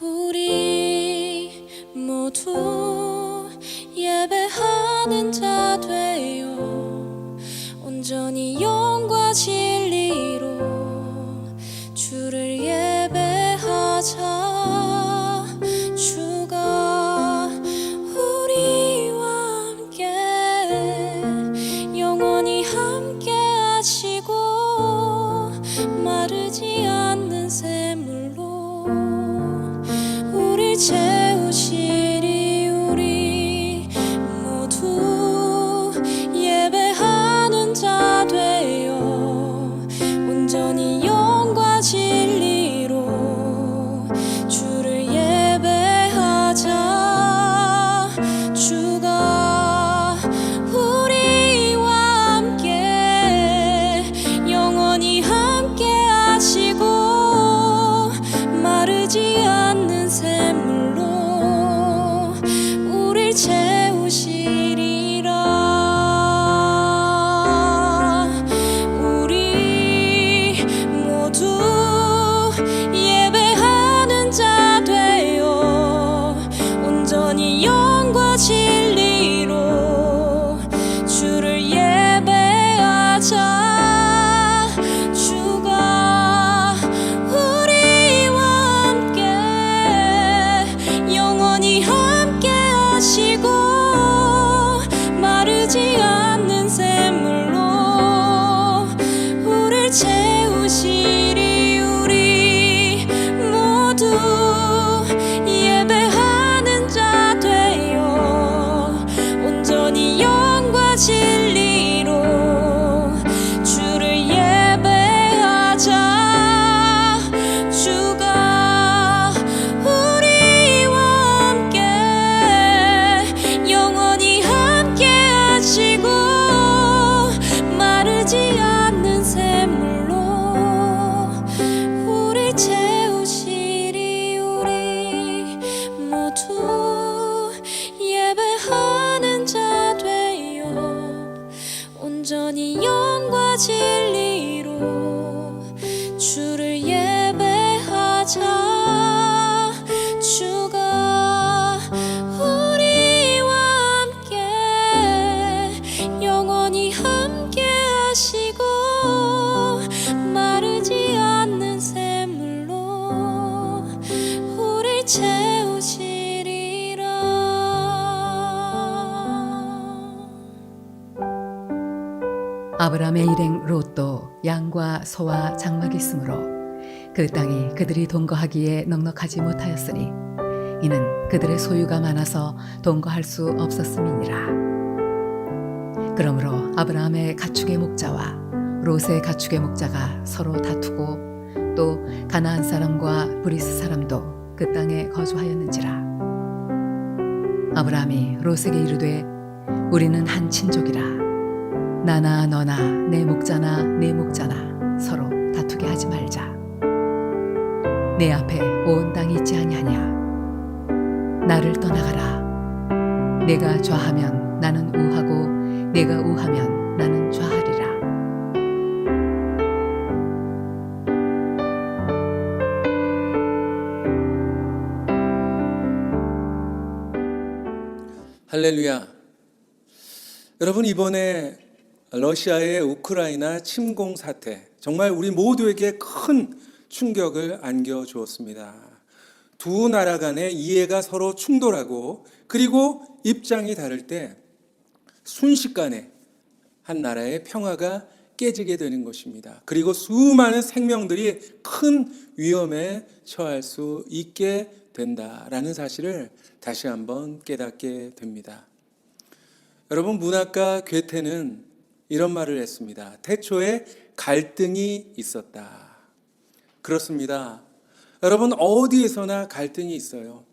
우리 모두 예배하는 자 되어 온전히 영과 진리로 주를 예배하자. 주가 우리와 함께 영원히 함께 하시고 마르지 않는 샘물로 우릴 채우시리. 우리 모두 예배하는 자 되어 온전히 영과 진리로 주를 예배하자. 주가 우리와 함께 영원히 함께 하시고 마르지 않는 샘물로 우릴 채우시리라. 우리 모두 예배하는 자 되어 온전히 영과 진리로 주를 예배하자. 주가 우리와 함께 영원히 함께 하시고 마르지 않는 샘물로 우릴 채우시리. 우리 모두 예배하는 자 되어 온전히 영과 진리로 주를 예배하자. 주가 우리와 함께 영원히 함께 하시고 마르지 않는 샘물로 우릴 채우시리. 우리 모두 예배하는 자 되어 온전히 영과 진리로 주를 예배하자. 주가 우리와 함께 영원히 함께 하시고 마르지 않는 샘물로 우릴 채우시리라. 아브라함의 일행 롯도 양과 소와 장막이 있으므로 그 땅이 그들이 동거하기에 넉넉하지 못하였으니 이는 그들의 소유가 많아서 동거할 수 없었음이니라. 그러므로 아브라함의 가축의 목자와 롯의 가축의 목자가 서로 다투고 또 가나안 사람과 브리스 사람도 그 땅에 거주하였는지라. 아브라함이 롯에게 이르되 우리는 한 친족이라. 나나 너나 내 목자나 네 목자나 서로 다투게 하지 말자. 내 앞에 온 땅이 있지 아니하냐. 나를 떠나가라. 내가 좌하면 나는 우하고 내가 우하면 나는 좌하리라. 할렐루야. 여러분, 이번에 러시아의 우크라이나 침공 사태, 정말 우리 모두에게 큰 충격을 안겨주었습니다. 두 나라 간의 이해가 서로 충돌하고 그리고 입장이 다를 때 순식간에 한 나라의 평화가 깨지게 되는 것입니다. 그리고 수많은 생명들이 큰 위험에 처할 수 있게 된다라는 사실을 다시 한번 깨닫게 됩니다. 여러분, 문학가 괴테는 이런 말을 했습니다. 태초에 갈등이 있었다. 그렇습니다. 여러분, 어디에서나 갈등이 있어요.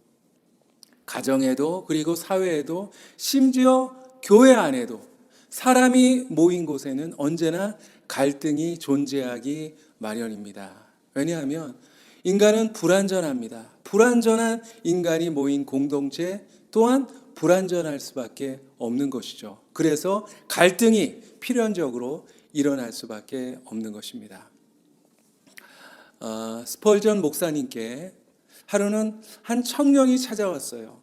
가정에도, 그리고 사회에도, 심지어 교회 안에도 사람이 모인 곳에는 언제나 갈등이 존재하기 마련입니다. 왜냐하면 인간은 불완전합니다. 불완전한 인간이 모인 공동체 또한 불완전할 수밖에 없는 것이죠. 그래서 갈등이 필연적으로 일어날 수밖에 없는 것입니다. 스펄전 목사님께 하루는 한 청년이 찾아왔어요.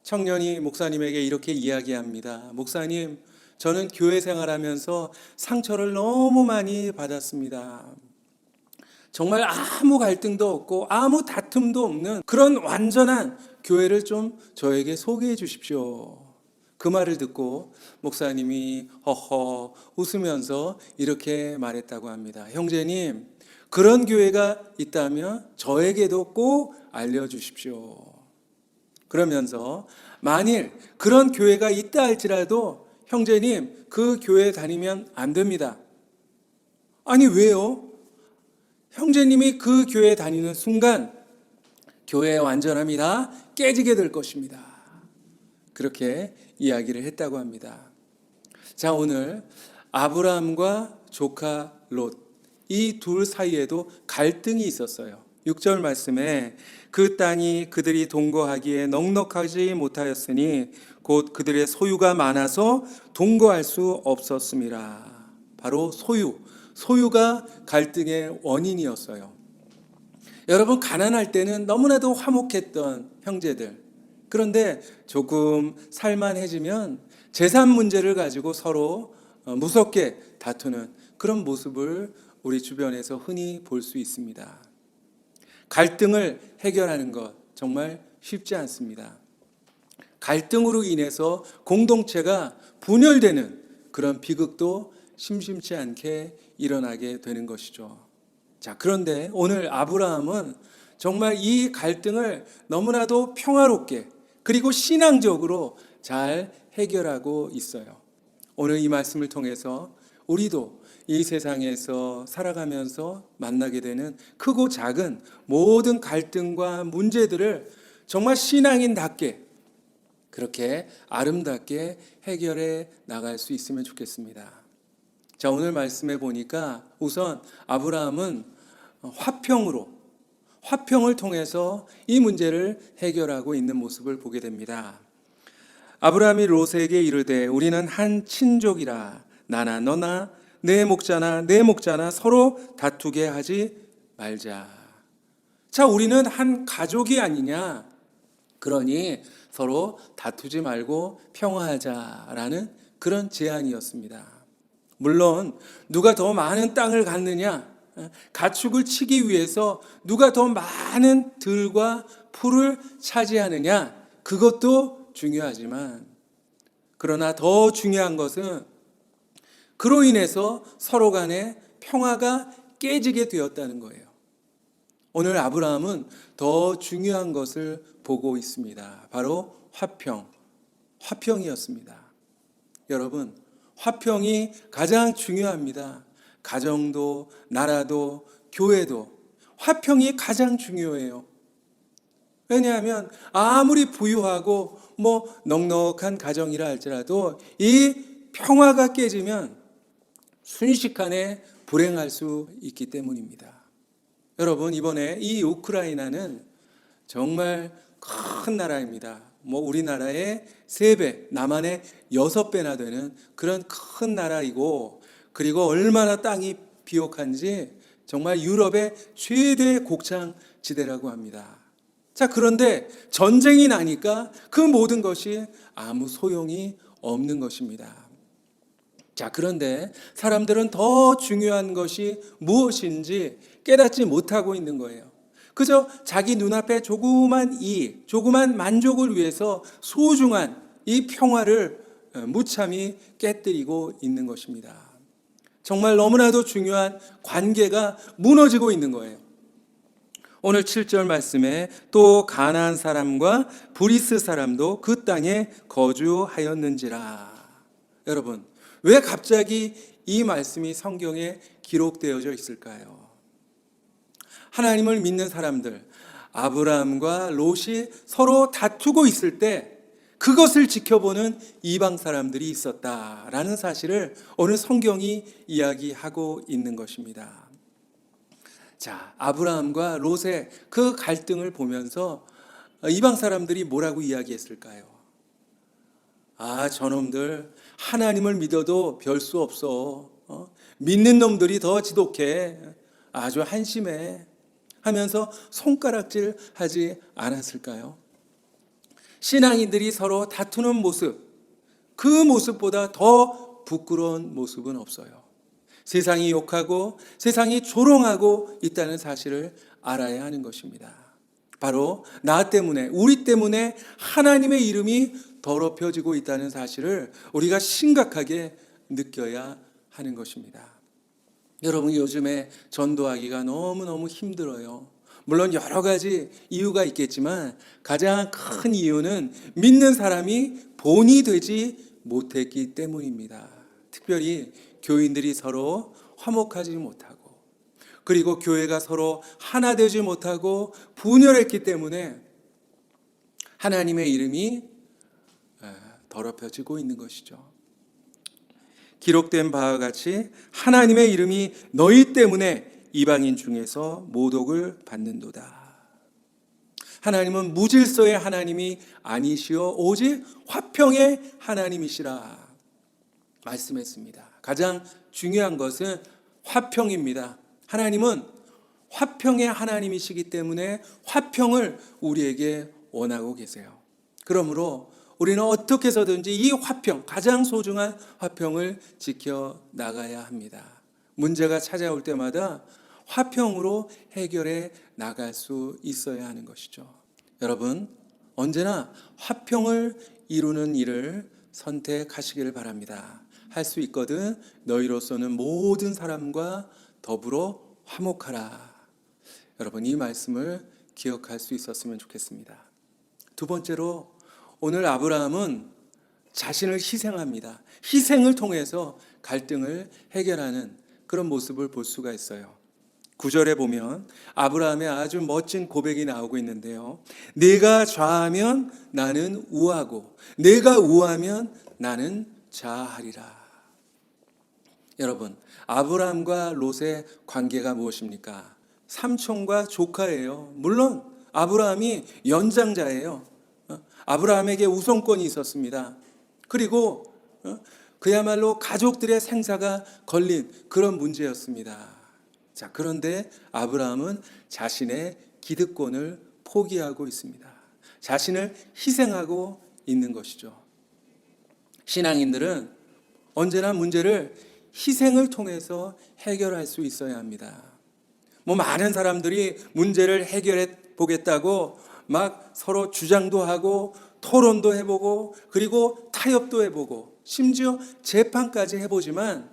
청년이 목사님에게 이렇게 이야기합니다. 목사님, 저는 교회 생활하면서 상처를 너무 많이 받았습니다. 정말 아무 갈등도 없고 아무 다툼도 없는 그런 완전한 교회를 좀 저에게 소개해 주십시오. 그 말을 듣고 목사님이 허허 웃으면서 이렇게 말했다고 합니다. 형제님, 그런 교회가 있다면 저에게도 꼭 알려주십시오. 그러면서 만일 그런 교회가 있다 할지라도 형제님, 그 교회 다니면 안 됩니다. 아니 왜요? 형제님이 그 교회 다니는 순간 교회의 완전함이 다 깨지게 될 것입니다. 그렇게 이야기를 했다고 합니다. 자, 오늘 아브라함과 조카 롯, 이 둘 사이에도 갈등이 있었어요. 6절 말씀에 그 땅이 그들이 동거하기에 넉넉하지 못하였으니 곧 그들의 소유가 많아서 동거할 수 없었음이라. 바로 소유가 갈등의 원인이었어요. 여러분, 가난할 때는 너무나도 화목했던 형제들, 그런데 조금 살만해지면 재산 문제를 가지고 서로 무섭게 다투는 그런 모습을 우리 주변에서 흔히 볼 수 있습니다. 갈등을 해결하는 것 정말 쉽지 않습니다. 갈등으로 인해서 공동체가 분열되는 그런 비극도 심심치 않게 일어나게 되는 것이죠. 자, 그런데 오늘 아브라함은 정말 이 갈등을 너무나도 평화롭게 그리고 신앙적으로 잘 해결하고 있어요. 오늘 이 말씀을 통해서 우리도 이 세상에서 살아가면서 만나게 되는 크고 작은 모든 갈등과 문제들을 정말 신앙인답게 그렇게 아름답게 해결해 나갈 수 있으면 좋겠습니다. 자, 오늘 말씀에 보니까 우선 아브라함은 화평을 통해서 이 문제를 해결하고 있는 모습을 보게 됩니다. 아브라함이 롯에게 이르되 우리는 한 친족이라 나나 너나 내 목자나 서로 다투게 하지 말자. 자, 우리는 한 가족이 아니냐. 그러니 서로 다투지 말고 평화하자라는 그런 제안이었습니다. 물론 누가 더 많은 땅을 갖느냐, 가축을 치기 위해서 누가 더 많은 들과 풀을 차지하느냐, 그것도 중요하지만 그러나 더 중요한 것은 그로 인해서 서로 간의 평화가 깨지게 되었다는 거예요. 오늘 아브라함은 더 중요한 것을 보고 있습니다. 바로 화평이었습니다. 여러분, 화평이 가장 중요합니다. 가정도, 나라도, 교회도 화평이 가장 중요해요. 왜냐하면 아무리 부유하고 넉넉한 가정이라 할지라도 이 평화가 깨지면 순식간에 불행할 수 있기 때문입니다. 여러분, 이번에 이 우크라이나는 정말 큰 나라입니다. 우리나라의 3배, 남한의 6배나 되는 그런 큰 나라이고, 그리고 얼마나 땅이 비옥한지 정말 유럽의 최대 곡창 지대라고 합니다. 자, 그런데 전쟁이 나니까 그 모든 것이 아무 소용이 없는 것입니다. 자, 그런데 사람들은 더 중요한 것이 무엇인지 깨닫지 못하고 있는 거예요. 그저 자기 눈앞에 조그만 이익, 조그만 만족을 위해서 소중한 이 평화를 무참히 깨뜨리고 있는 것입니다. 정말 너무나도 중요한 관계가 무너지고 있는 거예요. 오늘 7절 말씀에 또 가나안 사람과 브리스 사람도 그 땅에 거주하였는지라. 여러분, 왜 갑자기 이 말씀이 성경에 기록되어져 있을까요? 하나님을 믿는 사람들, 아브라함과 롯이 서로 다투고 있을 때 그것을 지켜보는 이방 사람들이 있었다라는 사실을 오늘 성경이 이야기하고 있는 것입니다. 자, 아브라함과 롯의 그 갈등을 보면서 이방 사람들이 뭐라고 이야기했을까요? 아, 저놈들 하나님을 믿어도 별 수 없어. 믿는 놈들이 더 지독해. 아주 한심해. 하면서 손가락질 하지 않았을까요? 신앙인들이 서로 다투는 모습, 그 모습보다 더 부끄러운 모습은 없어요. 세상이 욕하고 세상이 조롱하고 있다는 사실을 알아야 하는 것입니다. 바로 나 때문에, 우리 때문에 하나님의 이름이 더럽혀지고 있다는 사실을 우리가 심각하게 느껴야 하는 것입니다. 여러분, 요즘에 전도하기가 너무너무 힘들어요. 물론 여러 가지 이유가 있겠지만 가장 큰 이유는 믿는 사람이 본이 되지 못했기 때문입니다. 특별히 교인들이 서로 화목하지 못하고, 그리고 교회가 서로 하나 되지 못하고 분열했기 때문에 하나님의 이름이 더럽혀지고 있는 것이죠. 기록된 바와 같이 하나님의 이름이 너희 때문에 이방인 중에서 모독을 받는도다. 하나님은 무질서의 하나님이 아니시오 오직 화평의 하나님이시라 말씀했습니다. 가장 중요한 것은 화평입니다. 하나님은 화평의 하나님이시기 때문에 화평을 우리에게 원하고 계세요. 그러므로 우리는 어떻게 해서든지 이 화평, 가장 소중한 화평을 지켜나가야 합니다. 문제가 찾아올 때마다 화평으로 해결해 나갈 수 있어야 하는 것이죠. 여러분, 언제나 화평을 이루는 일을 선택하시기를 바랍니다. 할 수 있거든 너희로서는 모든 사람과 더불어 화목하라. 여러분, 이 말씀을 기억할 수 있었으면 좋겠습니다. 두 번째로, 오늘 아브라함은 자신을 희생합니다. 희생을 통해서 갈등을 해결하는 그런 모습을 볼 수가 있어요. 9절에 보면 아브라함의 아주 멋진 고백이 나오고 있는데요. 내가 좌하면 나는 우하고 내가 우하면 나는 좌하리라. 여러분, 아브라함과 롯의 관계가 무엇입니까? 삼촌과 조카예요. 물론 아브라함이 연장자예요. 아브라함에게 우선권이 있었습니다. 그리고 그야말로 가족들의 생사가 걸린 그런 문제였습니다. 자, 그런데 아브라함은 자신의 기득권을 포기하고 있습니다. 자신을 희생하고 있는 것이죠. 신앙인들은 언제나 문제를 희생을 통해서 해결할 수 있어야 합니다. 많은 사람들이 문제를 해결해 보겠다고 막 서로 주장도 하고 토론도 해보고 그리고 타협도 해보고 심지어 재판까지 해보지만,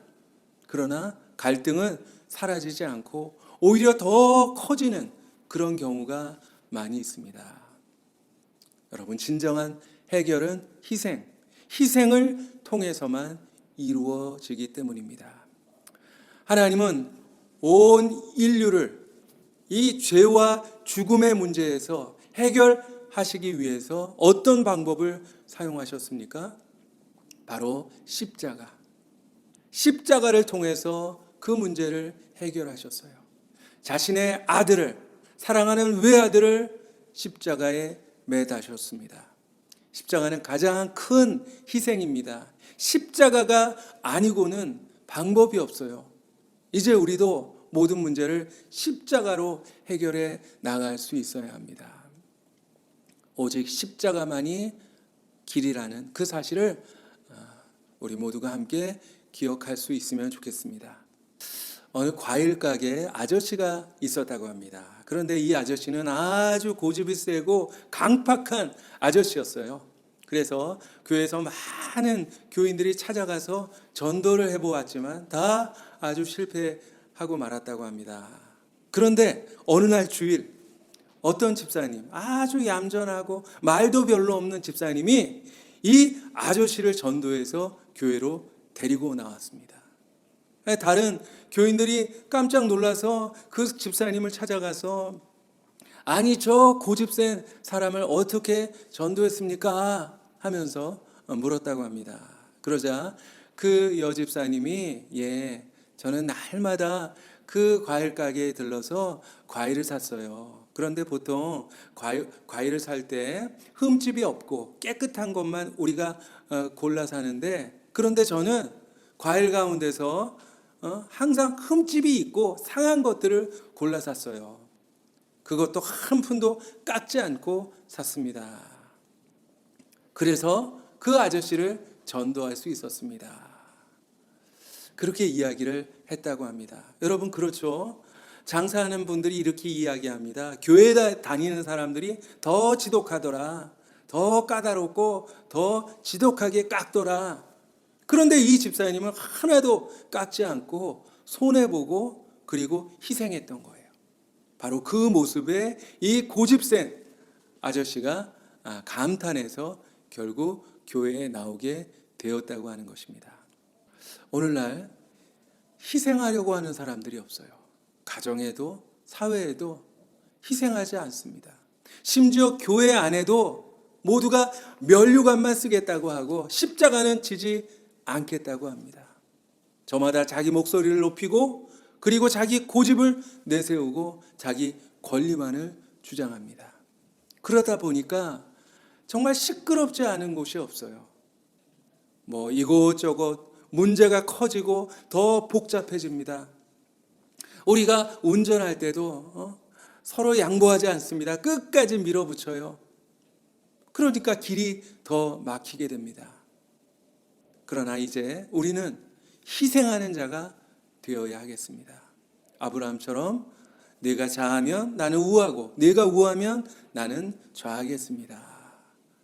그러나 갈등은 사라지지 않고 오히려 더 커지는 그런 경우가 많이 있습니다. 여러분, 진정한 해결은 희생을 통해서만 이루어지기 때문입니다. 하나님은 온 인류를 이 죄와 죽음의 문제에서 해결하시기 위해서 어떤 방법을 사용하셨습니까? 바로 십자가를 통해서 그 문제를 해결하셨어요. 자신의 아들을, 사랑하는 외아들을 십자가에 매다셨습니다. 십자가는 가장 큰 희생입니다. 십자가가 아니고는 방법이 없어요. 이제 우리도 모든 문제를 십자가로 해결해 나갈 수 있어야 합니다. 오직 십자가만이 길이라는 그 사실을 우리 모두가 함께 기억할 수 있으면 좋겠습니다. 어느 과일 가게에 아저씨가 있었다고 합니다. 그런데 이 아저씨는 아주 고집이 세고 강팍한 아저씨였어요. 그래서 교회에서 많은 교인들이 찾아가서 전도를 해보았지만 다 아주 실패하고 말았다고 합니다. 그런데 어느 날 주일, 어떤 집사님, 아주 얌전하고 말도 별로 없는 집사님이 이 아저씨를 전도해서 교회로 데리고 나왔습니다. 다른 교인들이 깜짝 놀라서 그 집사님을 찾아가서, 아니 저 고집센 사람을 어떻게 전도했습니까? 하면서 물었다고 합니다. 그러자 그 여집사님이, 저는 날마다 그 과일 가게에 들러서 과일을 샀어요. 그런데 보통 과일을 살 때 흠집이 없고 깨끗한 것만 우리가 골라 사는데, 그런데 저는 과일 가운데서 항상 흠집이 있고 상한 것들을 골라 샀어요. 그것도 한 푼도 깎지 않고 샀습니다. 그래서 그 아저씨를 전도할 수 있었습니다. 그렇게 이야기를 했다고 합니다. 여러분 그렇죠? 장사하는 분들이 이렇게 이야기합니다. 교회 다니는 사람들이 더 지독하더라. 더 까다롭고 더 지독하게 깎더라. 그런데 이 집사님은 하나도 깎지 않고 손해보고 그리고 희생했던 거예요. 바로 그 모습에 이 고집센 아저씨가 감탄해서 결국 교회에 나오게 되었다고 하는 것입니다. 오늘날 희생하려고 하는 사람들이 없어요. 가정에도 사회에도 희생하지 않습니다. 심지어 교회 안에도 모두가 면류관만 쓰겠다고 하고 십자가는 지지 않겠다고 합니다. 저마다 자기 목소리를 높이고 그리고 자기 고집을 내세우고 자기 권리만을 주장합니다. 그러다 보니까 정말 시끄럽지 않은 곳이 없어요. 뭐 이곳저곳 문제가 커지고 더 복잡해집니다. 우리가 운전할 때도 서로 양보하지 않습니다. 끝까지 밀어붙여요. 그러니까 길이 더 막히게 됩니다. 그러나 이제 우리는 희생하는 자가 되어야 하겠습니다. 아브라함처럼 내가 좌하면 나는 우하고 내가 우하면 나는 좌하겠습니다.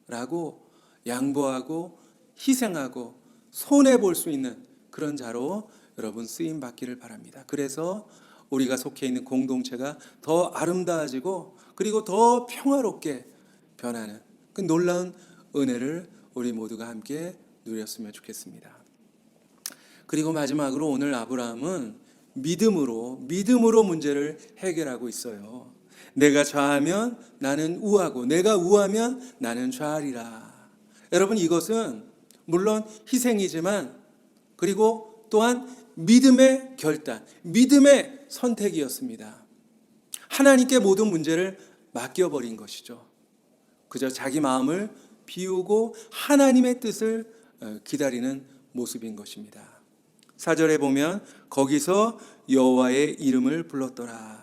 라고 양보하고 희생하고 손해볼 수 있는 그런 자로 여러분 쓰임 받기를 바랍니다. 그래서 우리가 속해 있는 공동체가 더 아름다워지고 그리고 더 평화롭게 변하는 그 놀라운 은혜를 우리 모두가 함께 누렸으면 좋겠습니다. 그리고 마지막으로 오늘 아브라함은 믿음으로 문제를 해결하고 있어요. 내가 좌하면 나는 우하고 내가 우하면 나는 좌하리라. 여러분 이것은 물론 희생이지만 그리고 또한 믿음의 결단, 믿음의 선택이었습니다. 하나님께 모든 문제를 맡겨버린 것이죠. 그저 자기 마음을 비우고 하나님의 뜻을 기다리는 모습인 것입니다. 4절에 보면 거기서 여호와의 이름을 불렀더라.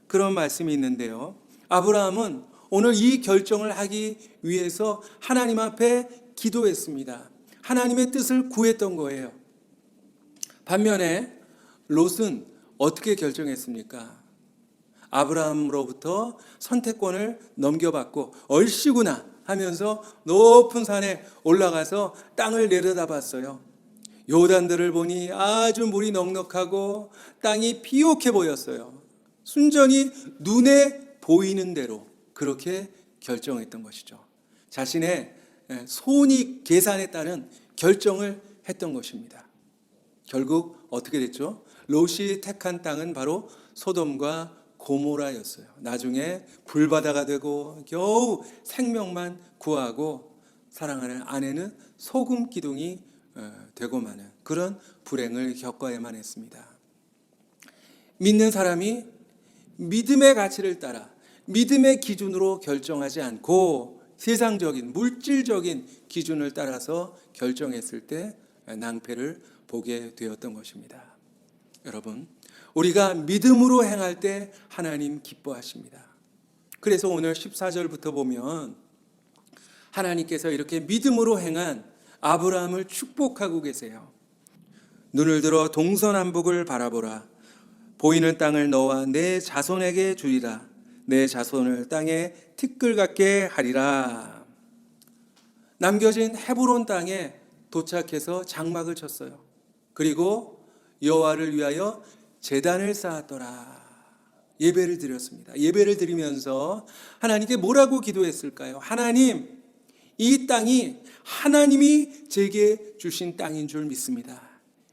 그런 말씀이 있는데요. 아브라함은 오늘 이 결정을 하기 위해서 하나님 앞에 기도했습니다. 하나님의 뜻을 구했던 거예요. 반면에 롯은 어떻게 결정했습니까? 아브라함으로부터 선택권을 넘겨받고 얼씨구나 하면서 높은 산에 올라가서 땅을 내려다봤어요. 요단들을 보니 아주 물이 넉넉하고 땅이 비옥해 보였어요. 순전히 눈에 보이는 대로 그렇게 결정했던 것이죠. 자신의 손익 계산에 따른 결정을 했던 것입니다. 결국 어떻게 됐죠? 롯이 택한 땅은 바로 소돔과 고모라였어요. 나중에 불바다가 되고 겨우 생명만 구하고 사랑하는 아내는 소금 기둥이 되고 마는 그런 불행을 겪어야만 했습니다. 믿는 사람이 믿음의 가치를 따라 믿음의 기준으로 결정하지 않고 세상적인 물질적인 기준을 따라서 결정했을 때 낭패를 보게 되었던 것입니다. 여러분, 우리가 믿음으로 행할 때 하나님 기뻐하십니다. 그래서 오늘 14절부터 보면 하나님께서 이렇게 믿음으로 행한 아브라함을 축복하고 계세요. 눈을 들어 동서남북을 바라보라. 보이는 땅을 너와 내 자손에게 주리라. 내 자손을 땅에 티끌 같게 하리라. 남겨진 헤브론 땅에 도착해서 장막을 쳤어요. 그리고 여호와를 위하여 제단을 쌓았더라. 예배를 드렸습니다. 예배를 드리면서 하나님께 뭐라고 기도했을까요? 하나님, 이 땅이 하나님이 제게 주신 땅인 줄 믿습니다.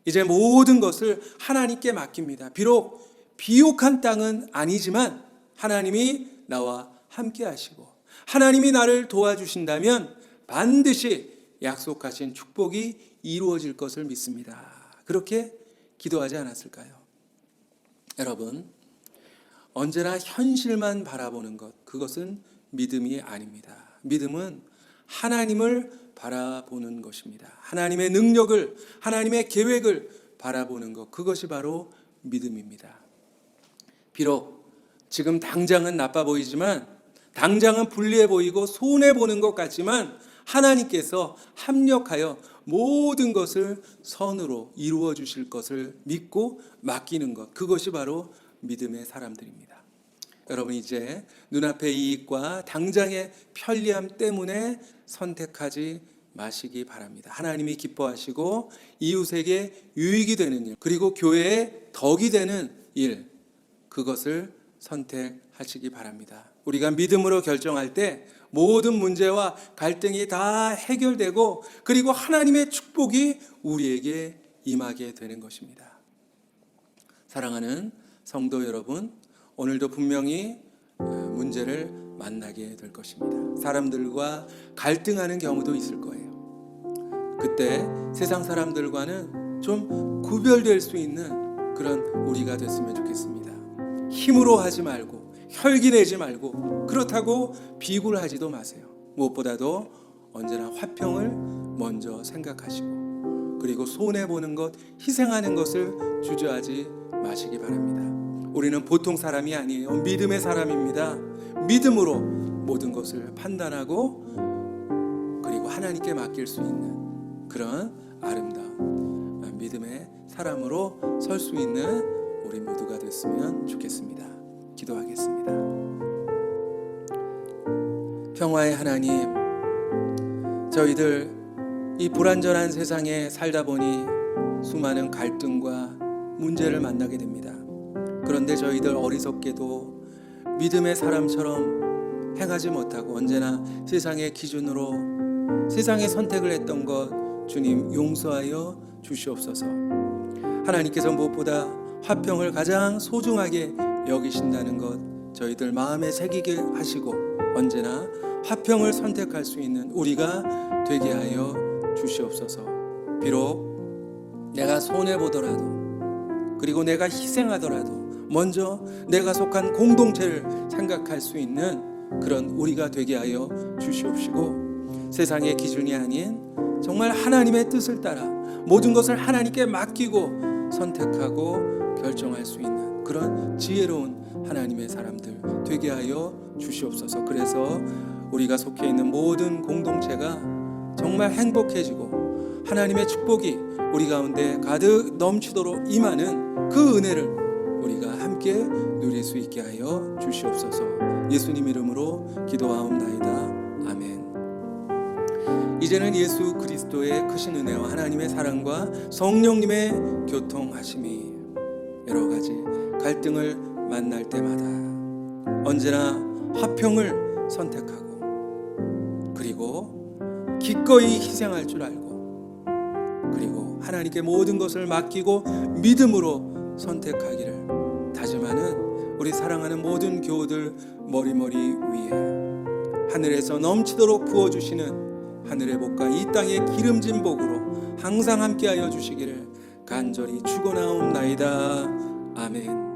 이제 모든 것을 하나님께 맡깁니다. 비록 비옥한 땅은 아니지만 하나님이 나와 함께 하시고 하나님이 나를 도와주신다면 반드시 약속하신 축복이 이루어질 것을 믿습니다. 그렇게 기도하지 않았을까요? 여러분, 언제나 현실만 바라보는 것, 그것은 믿음이 아닙니다. 믿음은 하나님을 바라보는 것입니다. 하나님의 능력을, 하나님의 계획을 바라보는 것, 그것이 바로 믿음입니다. 비록 지금 당장은 나빠 보이지만, 당장은 불리해 보이고 손해 보는 것 같지만 하나님께서 합력하여 모든 것을 선으로 이루어 주실 것을 믿고 맡기는 것, 그것이 바로 믿음의 사람들입니다. 여러분, 이제 눈앞의 이익과 당장의 편리함 때문에 선택하지 마시기 바랍니다. 하나님이 기뻐하시고 이웃에게 유익이 되는 일, 그리고 교회에 덕이 되는 일, 그것을 선택하시기 바랍니다. 우리가 믿음으로 결정할 때 모든 문제와 갈등이 다 해결되고, 그리고 하나님의 축복이 우리에게 임하게 되는 것입니다. 사랑하는 성도 여러분, 오늘도 분명히 문제를 만나게 될 것입니다. 사람들과 갈등하는 경우도 있을 거예요. 그때 세상 사람들과는 좀 구별될 수 있는 그런 우리가 됐으면 좋겠습니다. 힘으로 하지 말고, 혈기 내지 말고, 그렇다고 비굴하지도 마세요. 무엇보다도 언제나 화평을 먼저 생각하시고, 그리고 손해보는 것, 희생하는 것을 주저하지 마시기 바랍니다. 우리는 보통 사람이 아니에요. 믿음의 사람입니다. 믿음으로 모든 것을 판단하고, 그리고 하나님께 맡길 수 있는 그런 아름다운 믿음의 사람으로 설 수 있는 우리 모두가 됐으면 좋겠습니다. 기도하겠습니다. 평화의 하나님, 저희들 이 불완전한 세상에 살다 보니 수많은 갈등과 문제를 만나게 됩니다. 그런데 저희들 어리석게도 믿음의 사람처럼 행하지 못하고 언제나 세상의 기준으로 세상의 선택을 했던 것, 주님 용서하여 주시옵소서. 하나님께서 무엇보다 화평을 가장 소중하게 여기신다는 것 저희들 마음에 새기게 하시고, 언제나 화평을 선택할 수 있는 우리가 되게 하여 주시옵소서. 비록 내가 손해보더라도, 그리고 내가 희생하더라도 먼저 내가 속한 공동체를 생각할 수 있는 그런 우리가 되게 하여 주시옵시고, 세상의 기준이 아닌 정말 하나님의 뜻을 따라 모든 것을 하나님께 맡기고 선택하고 결정할 수 있는 그런 지혜로운 하나님의 사람들 되게 하여 주시옵소서. 그래서 우리가 속해 있는 모든 공동체가 정말 행복해지고 하나님의 축복이 우리 가운데 가득 넘치도록 임하는 그 은혜를 우리가 함께 누릴 수 있게 하여 주시옵소서. 예수님 이름으로 기도하옵나이다. 아멘. 이제는 예수 그리스도의 크신 은혜와 하나님의 사랑과 성령님의 교통하심이 여러 가지 갈등을 만날 때마다 언제나 화평을 선택하고, 그리고 기꺼이 희생할 줄 알고, 그리고 하나님께 모든 것을 맡기고 믿음으로 선택하기를 다짐하는 우리 사랑하는 모든 교우들 머리머리 위에 하늘에서 넘치도록 부어주시는 하늘의 복과 이 땅의 기름진 복으로 항상 함께하여 주시기를 간절히 축원하옵나이다. 아멘.